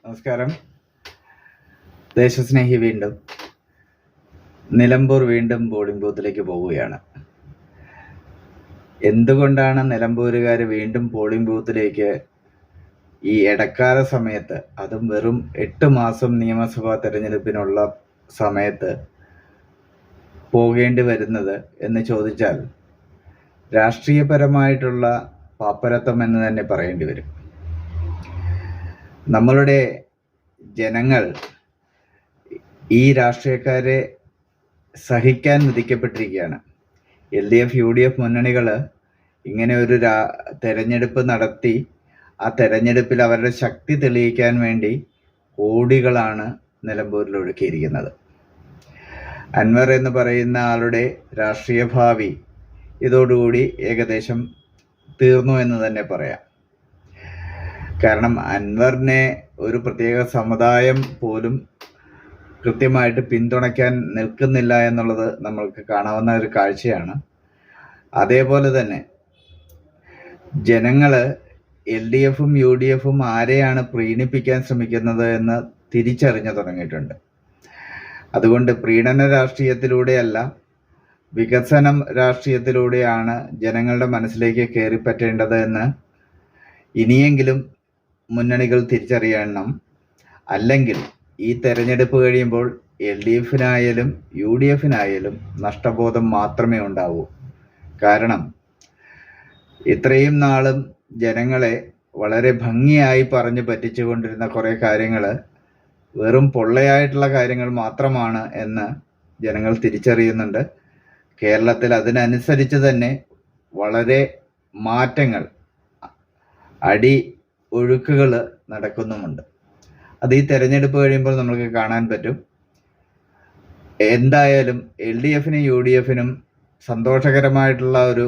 നമസ്കാരം. ദേശസ്നേഹി വീണ്ടും നിലമ്പൂർ പോളിംഗ് ബൂത്തിലേക്ക് പോവുകയാണ്. എന്തുകൊണ്ടാണ് നിലമ്പൂരുകാർ വീണ്ടും പോളിംഗ് ബൂത്തിലേക്ക് ഈ ഇടക്കാല സമയത്ത്, അതും വെറും 8 മാസം നിയമസഭാ തെരഞ്ഞെടുപ്പിനുള്ള സമയത്ത് പോകേണ്ടി വരുന്നത് എന്ന് ചോദിച്ചാൽ രാഷ്ട്രീയപരമായിട്ടുള്ള പാപ്പരത്വം എന്ന് തന്നെ പറയേണ്ടി വരും. നമ്മളുടെ ജനങ്ങൾ ഈ രാഷ്ട്രീയക്കാരെ സഹിക്കാൻ വിധിക്കപ്പെട്ടിരിക്കുകയാണ്. LDF UDF മുന്നണികൾ ഇങ്ങനെ ഒരു തെരഞ്ഞെടുപ്പ് നടത്തി ആ തെരഞ്ഞെടുപ്പിൽ അവരുടെ ശക്തി തെളിയിക്കാൻ വേണ്ടി കോടികളാണ് നിലമ്പൂരിൽ ഒഴുക്കിയിരിക്കുന്നത്. അൻവർ എന്ന് പറയുന്ന ആളുടെ രാഷ്ട്രീയ ഭാവി ഇതോടുകൂടി ഏകദേശം തീർന്നു എന്ന് തന്നെ പറയാം. കാരണം അൻവറിനെ ഒരു പ്രത്യേക സമുദായം പോലും കൃത്യമായിട്ട് പിന്തുണയ്ക്കാൻ നിൽക്കുന്നില്ല എന്നുള്ളത് നമ്മൾക്ക് കാണാവുന്ന ഒരു കാഴ്ചയാണ്. അതേപോലെ തന്നെ ജനങ്ങൾ LDFും UDFും ആരെയാണ് പ്രീണിപ്പിക്കാൻ ശ്രമിക്കുന്നത് എന്ന് തിരിച്ചറിഞ്ഞു തുടങ്ങിയിട്ടുണ്ട്. അതുകൊണ്ട് പ്രീണന രാഷ്ട്രീയത്തിലൂടെയല്ല, വികസനം രാഷ്ട്രീയത്തിലൂടെയാണ് ജനങ്ങളുടെ മനസ്സിലേക്ക് കയറിപ്പറ്റേണ്ടത് എന്ന് ഇനിയെങ്കിലും മുന്നണികൾ തിരിച്ചറിയണം. അല്ലെങ്കിൽ ഈ തെരഞ്ഞെടുപ്പ് കഴിയുമ്പോൾ LDFനായാലും UDFനായാലും നഷ്ടബോധം മാത്രമേ ഉണ്ടാവൂ. കാരണം ഇത്രയും നാളും ജനങ്ങളെ വളരെ ഭംഗിയായി പറഞ്ഞ് പറ്റിച്ചുകൊണ്ടിരുന്ന കുറേ കാര്യങ്ങൾ വെറും പൊള്ളയായിട്ടുള്ള കാര്യങ്ങൾ മാത്രമാണ് എന്ന് ജനങ്ങൾ തിരിച്ചറിയുന്നുണ്ട്. കേരളത്തിൽ അതിനനുസരിച്ച് തന്നെ വളരെ മാറ്റങ്ങൾ, അടി ഒഴുക്കുകൾ നടക്കുന്നുമുണ്ട്. അത് ഈ തെരഞ്ഞെടുപ്പ് കഴിയുമ്പോൾ നമുക്ക് കാണാൻ പറ്റും. എന്തായാലും LDFനും UDFനും സന്തോഷകരമായിട്ടുള്ള ഒരു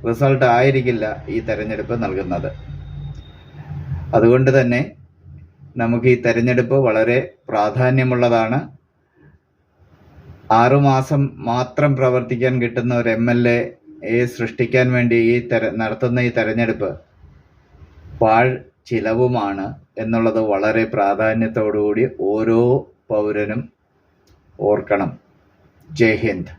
റിസൾട്ട് ആയിരിക്കില്ല ഈ തെരഞ്ഞെടുപ്പ് നൽകുന്നത്. അതുകൊണ്ട് തന്നെ നമുക്ക് ഈ തെരഞ്ഞെടുപ്പ് വളരെ പ്രാധാന്യമുള്ളതാണ്. 6 മാസം മാത്രം പ്രവർത്തിക്കാൻ കിട്ടുന്ന ഒരു MLA സൃഷ്ടിക്കാൻ വേണ്ടി നടത്തുന്ന ഈ തെരഞ്ഞെടുപ്പ് പാഴ് ചിലവുമാണ് എന്നുള്ളത് വളരെ പ്രാധാന്യത്തോടുകൂടി ഓരോ പൗരനും ഓർക്കണം. ജയ് ഹിന്ദ്.